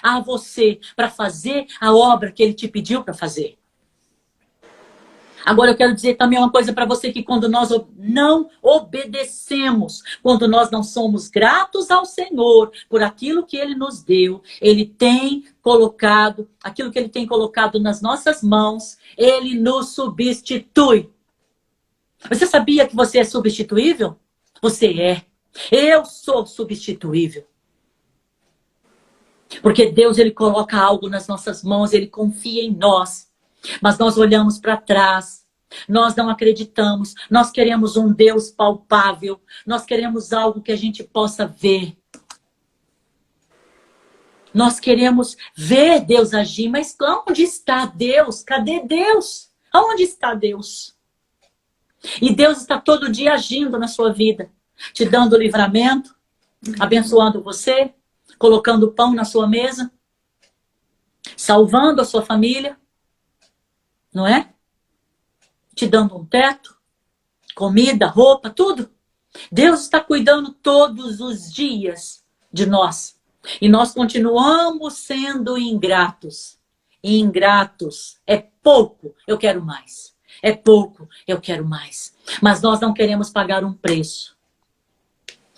a você para fazer a obra que ele te pediu para fazer. Agora eu quero dizer também uma coisa para você, que quando nós não obedecemos, quando nós não somos gratos ao Senhor por aquilo que ele nos deu, ele tem colocado, aquilo que ele tem colocado nas nossas mãos, ele nos substitui. Você sabia que você é substituível? Você é. Eu sou substituível. Porque Deus, ele coloca algo nas nossas mãos, ele confia em nós. Mas nós olhamos para trás, nós não acreditamos, nós queremos um Deus palpável, nós queremos algo que a gente possa ver. Nós queremos ver Deus agir, mas onde está Deus? Cadê Deus? Aonde está Deus? E Deus está todo dia agindo na sua vida, te dando livramento, abençoando você, colocando pão na sua mesa, salvando a sua família, não é? Te dando um teto, comida, roupa, tudo. Deus está cuidando todos os dias de nós. E nós continuamos sendo ingratos. Ingratos. É pouco, eu quero mais. É pouco, eu quero mais. Mas nós não queremos pagar um preço.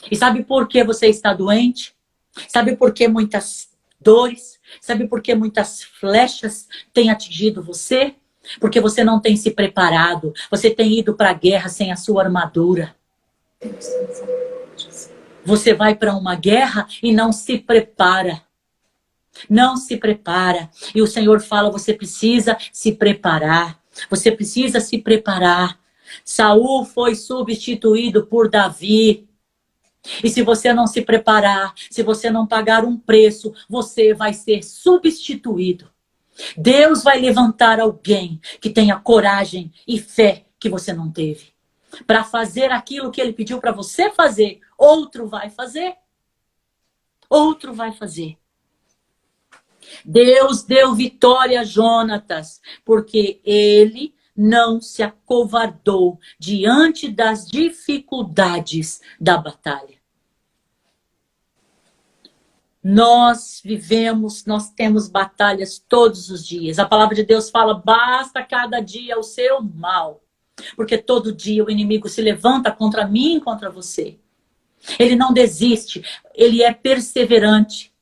E sabe por que você está doente? Sabe por que muitas dores? Sabe por que muitas flechas têm atingido você? Porque você não tem se preparado. Você tem ido para a guerra sem a sua armadura. Você vai para uma guerra e não se prepara. Não se prepara. E o Senhor fala, você precisa se preparar. Você precisa se preparar. Saul foi substituído por Davi. E se você não se preparar, se você não pagar um preço, você vai ser substituído. Deus vai levantar alguém que tenha coragem e fé que você não teve. Para fazer aquilo que ele pediu para você fazer, outro vai fazer. Outro vai fazer. Deus deu vitória a Jonatas, porque ele não se acovardou diante das dificuldades da batalha. Nós vivemos, nós temos batalhas todos os dias. A palavra de Deus fala, basta cada dia o seu mal. Porque todo dia o inimigo se levanta contra mim e contra você. Ele não desiste, ele é perseverante.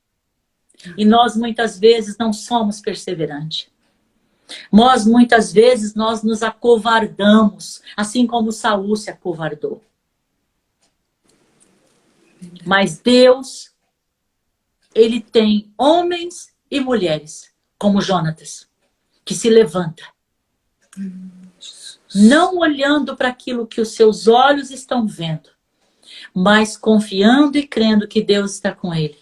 E nós muitas vezes não somos perseverantes. Muitas vezes nós nos acovardamos, assim como Saul se acovardou. Mas Deus, ele tem homens e mulheres, como Jonatas, que se levanta. Não olhando para aquilo que os seus olhos estão vendo, mas confiando e crendo que Deus está com ele,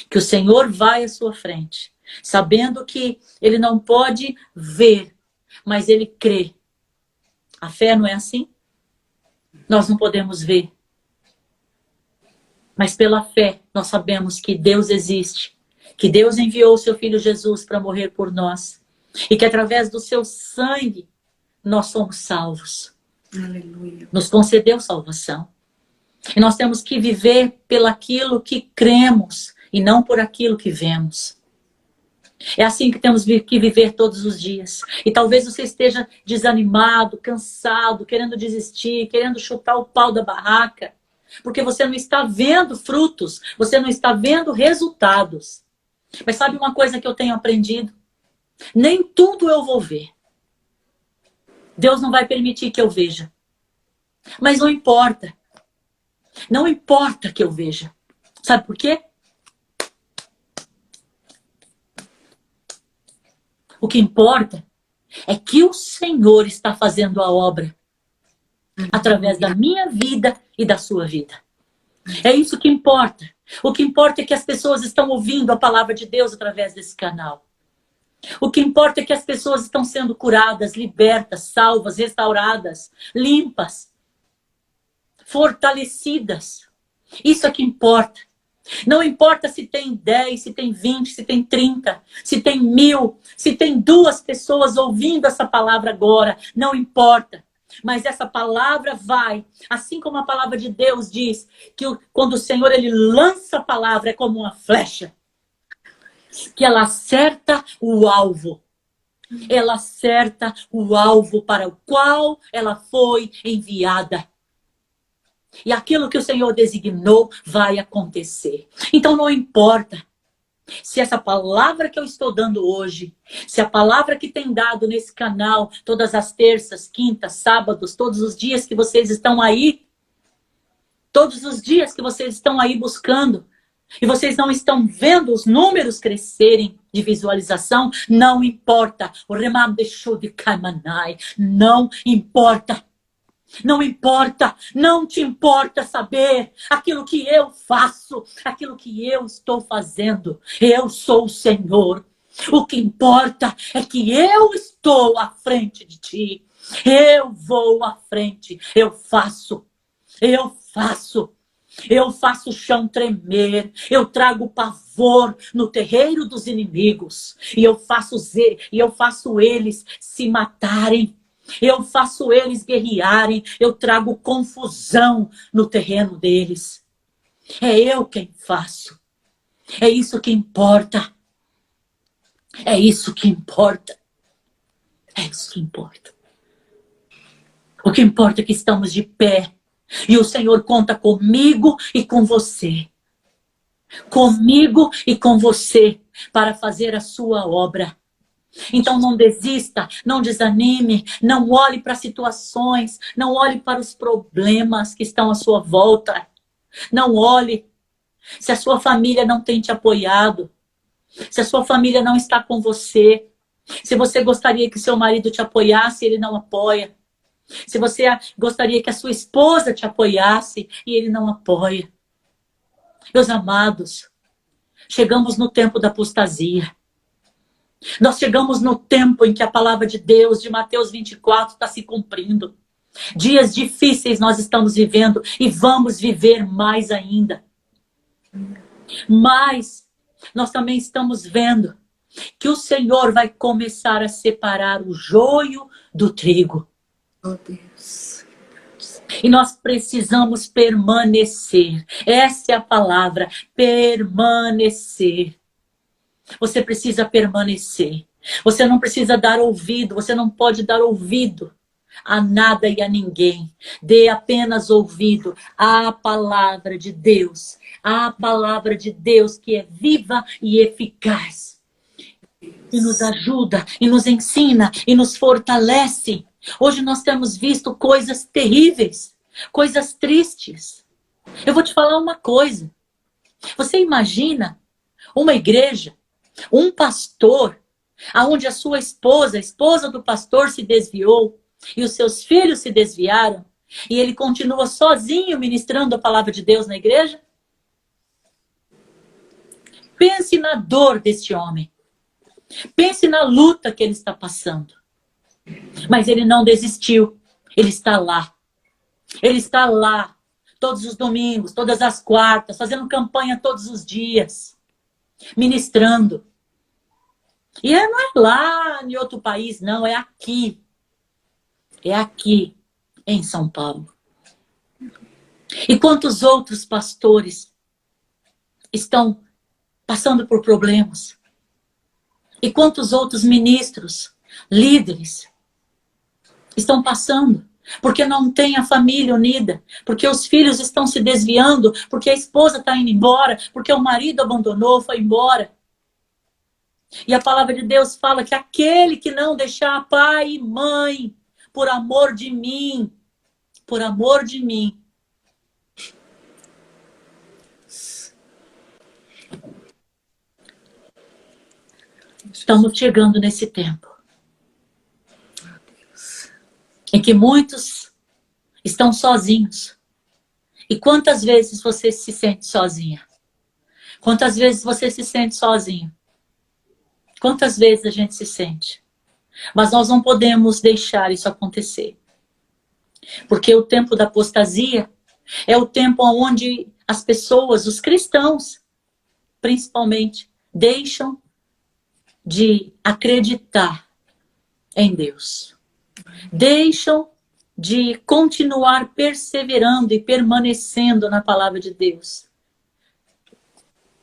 que o Senhor vai à sua frente, sabendo que ele não pode ver, mas ele crê. A fé não é assim? Nós não podemos ver, mas pela fé nós sabemos que Deus existe, que Deus enviou o seu Filho Jesus para morrer por nós, e que através do seu sangue nós somos salvos. Aleluia. Nos concedeu salvação. E nós temos que viver pelaquilo que cremos e não por aquilo que vemos. É assim que temos que viver todos os dias. E talvez você esteja desanimado, cansado, querendo desistir, querendo chutar o pau da barraca, porque você não está vendo frutos, você não está vendo resultados. Mas sabe uma coisa que eu tenho aprendido? Nem tudo eu vou ver. Deus não vai permitir que eu veja. Mas não importa. Não importa que eu veja. Sabe por quê? O que importa é que o Senhor está fazendo a obra através da minha vida e da sua vida. É isso que importa. O que importa é que as pessoas estão ouvindo a palavra de Deus através desse canal. O que importa é que as pessoas estão sendo curadas, libertas, salvas, restauradas, limpas, fortalecidas. Isso é que importa. Não importa se tem 10, se tem 20, se tem 30, se tem 1000, se tem 2 pessoas ouvindo essa palavra agora. Não importa. Mas essa palavra vai, assim como a palavra de Deus diz, que quando o Senhor ele lança a palavra é como uma flecha. Que ela acerta o alvo. Ela acerta o alvo para o qual ela foi enviada. E aquilo que o Senhor designou vai acontecer. Então não importa se essa palavra que eu estou dando hoje, se a palavra que tem dado nesse canal, todas as terças, quintas, sábados, todos os dias que vocês estão aí, todos os dias que vocês estão aí buscando, e vocês não estão vendo os números crescerem de visualização, não importa. O remam deixou de Kaimanai, não importa. Não importa, não te importa saber aquilo que eu faço, aquilo que eu estou fazendo. Eu sou o Senhor. O que importa é que eu estou à frente de ti. Eu vou à frente, eu faço. Eu faço o chão tremer, eu trago pavor no terreiro dos inimigos, e eu faço eles se matarem. Eu faço eles guerrearem, eu trago confusão no terreno deles. É eu quem faço. É isso que importa. É isso que importa. É isso que importa. O que importa é que estamos de pé. E o Senhor conta comigo e com você. Comigo e com você para fazer a sua obra. Então não desista, não desanime, não olhe para as situações, não olhe para os problemas que estão à sua volta. Não olhe. Se a sua família não tem te apoiado, se a sua família não está com você, se você gostaria que seu marido te apoiasse e ele não apoia, se você gostaria que a sua esposa te apoiasse e ele não apoia. Meus amados, chegamos no tempo da apostasia. Nós chegamos no tempo em que a palavra de Deus, de Mateus 24, está se cumprindo. Dias difíceis nós estamos vivendo e vamos viver mais ainda. Mas nós também estamos vendo que o Senhor vai começar a separar o joio do trigo. Oh, Deus. E nós precisamos permanecer. Essa é a palavra, permanecer. Você precisa permanecer. Você não precisa dar ouvido, você não pode dar ouvido a nada e a ninguém. Dê apenas ouvido à palavra de Deus. À palavra de Deus que é viva e eficaz. E nos ajuda, e nos ensina, e nos fortalece. Hoje nós temos visto coisas terríveis, coisas tristes. Eu vou te falar uma coisa. Você imagina uma igreja, um pastor, aonde a sua esposa, a esposa do pastor se desviou, e os seus filhos se desviaram, E ele continua sozinho ministrando a palavra de Deus na igreja? Pense na dor deste homem. Pense na luta que ele está passando. Mas ele não desistiu. Ele está lá. Ele está lá. Todos os domingos, todas as quartas, fazendo campanha todos os dias. Ministrando. E não é lá em outro país, não. É aqui. É aqui, em São Paulo. E quantos outros pastores estão passando por problemas? E quantos outros ministros, líderes, estão passando? Porque não tem a família unida, porque os filhos estão se desviando, porque a esposa está indo embora, porque o marido abandonou, foi embora. E a palavra de Deus fala que aquele que não deixar pai e mãe, por amor de mim, estamos chegando nesse tempo em que muitos estão sozinhos. E quantas vezes você se sente sozinha? Quantas vezes você se sente sozinho? Quantas vezes a gente se sente? Mas nós não podemos deixar isso acontecer. Porque o tempo da apostasia é o tempo onde as pessoas, os cristãos, principalmente, deixam de acreditar em Deus. Deixam de continuar perseverando e permanecendo na palavra de Deus.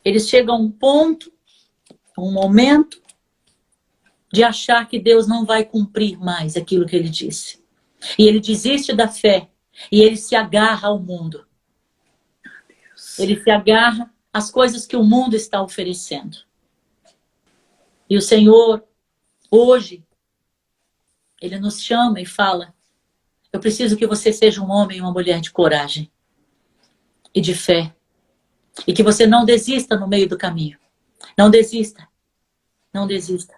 Eles chegam a um ponto, um momento, de achar que Deus não vai cumprir mais aquilo que ele disse. E ele desiste da fé. E ele se agarra ao mundo. Ele se agarra às coisas que o mundo está oferecendo. E o Senhor, hoje, ele nos chama e fala: eu preciso que você seja um homem e uma mulher de coragem e de fé. E que você não desista no meio do caminho. Não desista. Não desista.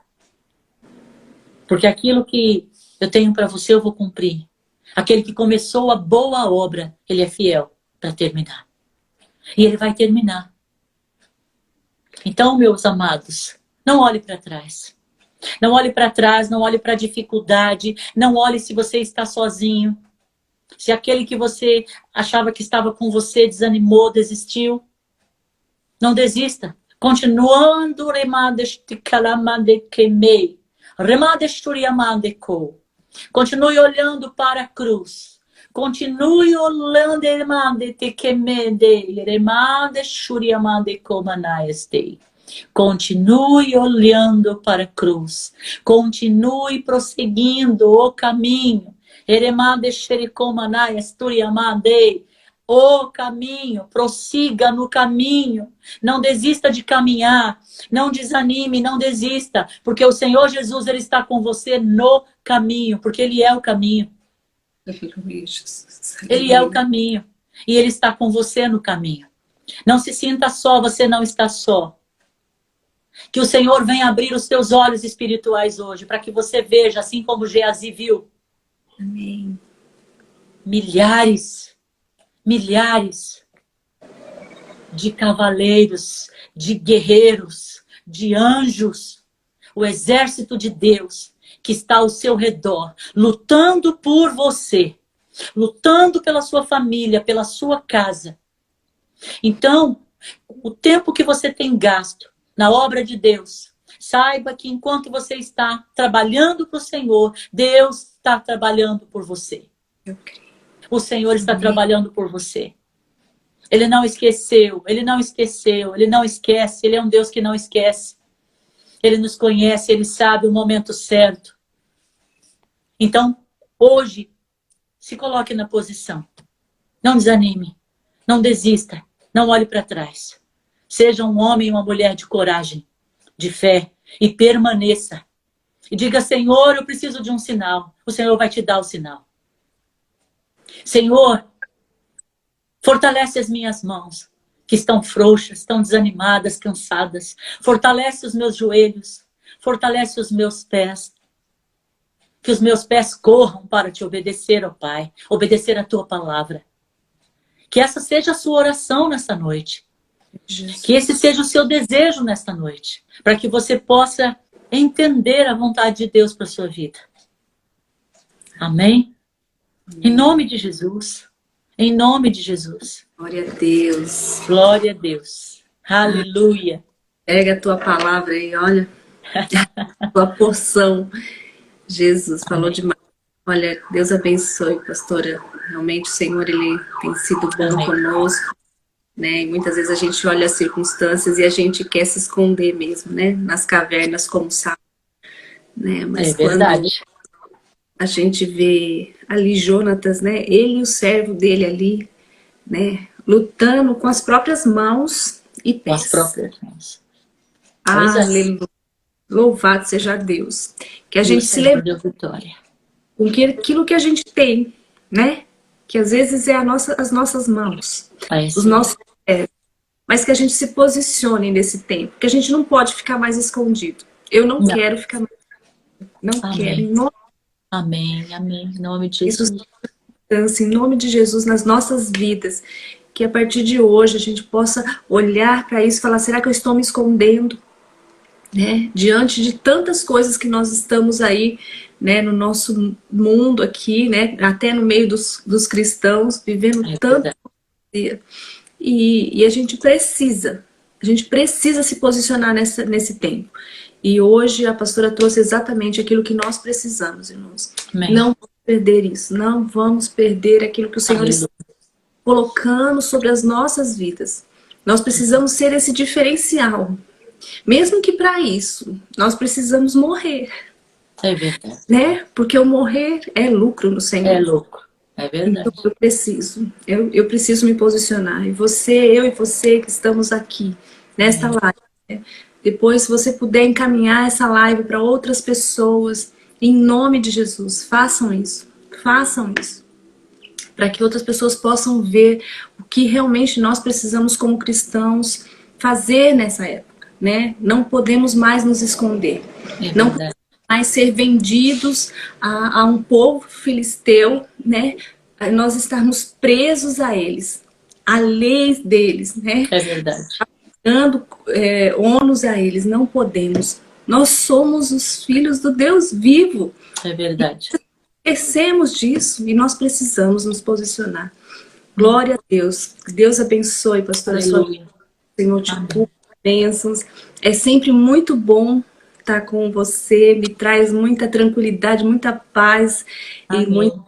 Porque aquilo que eu tenho para você, eu vou cumprir. Aquele que começou a boa obra, ele é fiel para terminar. E ele vai terminar. Então, meus amados, não olhe para trás. Não olhe para trás, não olhe para a dificuldade, não olhe se você está sozinho. Se aquele que você achava que estava com você desanimou, desistiu. Não desista. Continuando continue olhando para a cruz. Continue olhando continue olhando para a cruz. Continue prosseguindo o caminho. O caminho, prossiga no caminho. Não desista de caminhar. Não desanime, não desista. Porque o Senhor Jesus, ele está com você no caminho. Porque ele é o caminho. Ele é o caminho. E ele está com você no caminho. Não se sinta só, você não está só. Que o Senhor venha abrir os teus olhos espirituais hoje, para que você veja, assim como Geazi viu. Amém. Milhares de cavaleiros, de guerreiros, de anjos, o exército de Deus que está ao seu redor, lutando por você, lutando pela sua família, pela sua casa. Então, o tempo que você tem gasto na obra de Deus, saiba que enquanto você está trabalhando para o Senhor, Deus está trabalhando por você. O Senhor está trabalhando por você. Ele não esqueceu, ele não esqueceu, ele não esquece, ele é um Deus que não esquece. Ele nos conhece, ele sabe o momento certo. Então, hoje, se coloque na posição. Não desanime, não desista, não olhe para trás. Seja um homem e uma mulher de coragem, de fé e permaneça. E diga: Senhor, eu preciso de um sinal. O Senhor vai te dar o sinal. Senhor, fortalece as minhas mãos, que estão frouxas, estão desanimadas, cansadas. Fortalece os meus joelhos, fortalece os meus pés. Que os meus pés corram para te obedecer, ó Pai. Obedecer a tua palavra. Que essa seja a sua oração nesta noite. Jesus. Que esse seja o seu desejo nesta noite. Para que você possa entender a vontade de Deus para a sua vida. Amém? Em nome de Jesus. Em nome de Jesus. Glória a Deus. Glória a Deus. Aleluia. Pega a tua palavra aí, olha. A tua porção. Jesus falou demais. Olha, Deus abençoe, pastora. Realmente o Senhor, Ele tem sido bom Amém. conosco, né? E muitas vezes a gente olha as circunstâncias e a gente quer se esconder mesmo, né? Nas cavernas como sabe, né? Mas É verdade. quando a gente vê ali Jonatas, né? Ele e o servo dele ali, né? Lutando com as próprias mãos e Com as pés. próprias mãos. Pois é. Aleluia. Louvado seja Deus. Que a E o gente se Senhor lembre deu vitória. com aquilo que a gente tem, né? Que às vezes é as nossas mãos, É, os sim. nossos pés, mas que a gente se posicione nesse tempo, que a gente não pode ficar mais escondido. Eu não, Não. quero ficar mais, não Amém. quero, em nome Amém, amém. Em nome de de Jesus. Jesus, em nome de Jesus, nas nossas vidas, que a partir de hoje a gente possa olhar para isso e falar, será que eu estou me escondendo? Né? Diante de tantas coisas que nós estamos aí, né, no nosso mundo aqui, né, até no meio dos cristãos, vivendo É tanto. verdade. E a gente precisa se posicionar nesse tempo. E hoje a pastora trouxe exatamente aquilo que nós precisamos, irmãos. Amém. Não vamos perder isso, não vamos perder aquilo que o Senhor Aleluia. está colocando sobre as nossas vidas. Nós precisamos ser esse diferencial. Mesmo que para isso nós precisamos morrer, É verdade. né? Porque o morrer é lucro no Senhor. É louco. É verdade. Então eu preciso me posicionar. E eu e você que estamos aqui nesta live, né? Depois, se você puder encaminhar essa live para outras pessoas, em nome de Jesus, façam isso. Façam isso. Para que outras pessoas possam ver o que realmente nós precisamos como cristãos fazer nessa época, né? Não podemos mais nos esconder. É Não verdade. mais ser vendidos a um povo filisteu, né? Nós estarmos presos a eles, a lei deles, né? É verdade. Dando ônus a eles, não podemos. Nós somos os filhos do Deus vivo. É verdade. Esquecemos disso e nós precisamos nos posicionar. Glória a Deus. Deus abençoe, pastora, sua vida. Aleluia. Senhor te Amém. cubra, bênçãos. É sempre muito bom estar com você, me traz muita tranquilidade, muita paz e Amém. muito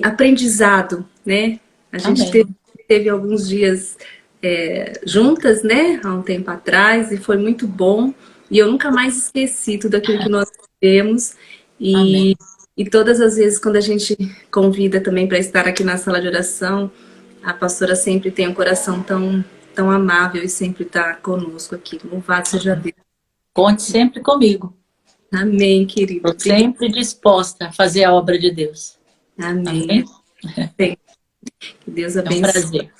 aprendizado, né? A gente Amém. teve alguns dias juntas, né? Há um tempo atrás e foi muito bom. E eu nunca mais esqueci tudo aquilo que nós temos. Amém. E todas as vezes quando a gente convida também para estar aqui na sala de oração, a pastora sempre tem um coração tão amável e sempre está conosco aqui. Louvado seja Deus. Conte sempre comigo. Amém, querido. Estou sempre disposta a fazer a obra de Deus. Amém. Amém? Que Deus É um abençoe. prazer.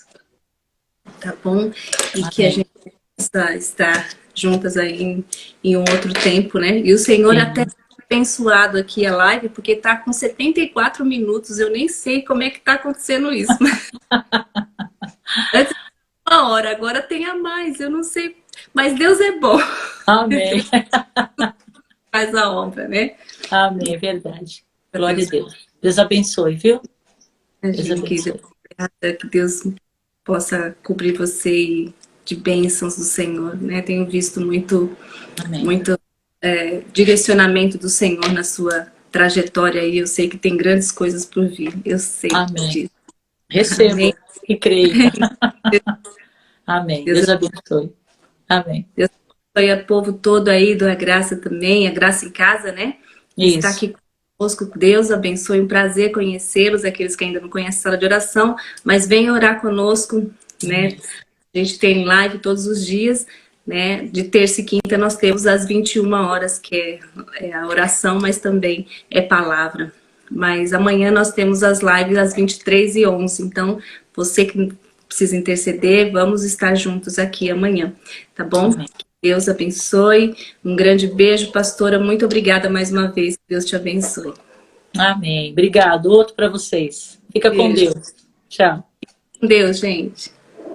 Tá bom? E Amém. que a gente possa estar juntas aí em um outro tempo, né? E o Senhor Sim. até abençoado aqui a live, porque tá com 74 minutos. Eu nem sei como é que tá acontecendo isso. Antes uma hora, agora tem a mais. Eu não sei. Mas Deus é bom. Amém. Faz a obra, né? Amém, é verdade. Glória a Deus. Deus abençoe, viu? A Deus gente abençoe. que Deus possa cobrir você de bênçãos do Senhor, né? Tenho visto muito Amém. direcionamento do Senhor na sua trajetória aí. Eu sei que tem grandes coisas por vir. Eu sei Amém. disso. Recebo Amém. e creio. Amém. Deus abençoe. Amém. Deus abençoe o povo todo aí, da Graça também, a Graça em Casa, né? Está Isso. aqui conosco. Deus abençoe, um prazer conhecê-los, aqueles que ainda não conhecem a sala de oração, mas venham orar conosco, né? A gente tem live todos os dias, né? De terça e quinta nós temos às 21 horas, que é a oração, mas também é palavra. Mas amanhã nós temos as lives às 23h11, então você que precisa interceder, vamos estar juntos aqui amanhã, tá bom? Amém. Deus abençoe. Um grande beijo, pastora. Muito obrigada mais uma vez. Deus te abençoe. Amém. Obrigado. Outro para vocês. Fica com Beijo. Deus. Tchau. Com Deus, gente.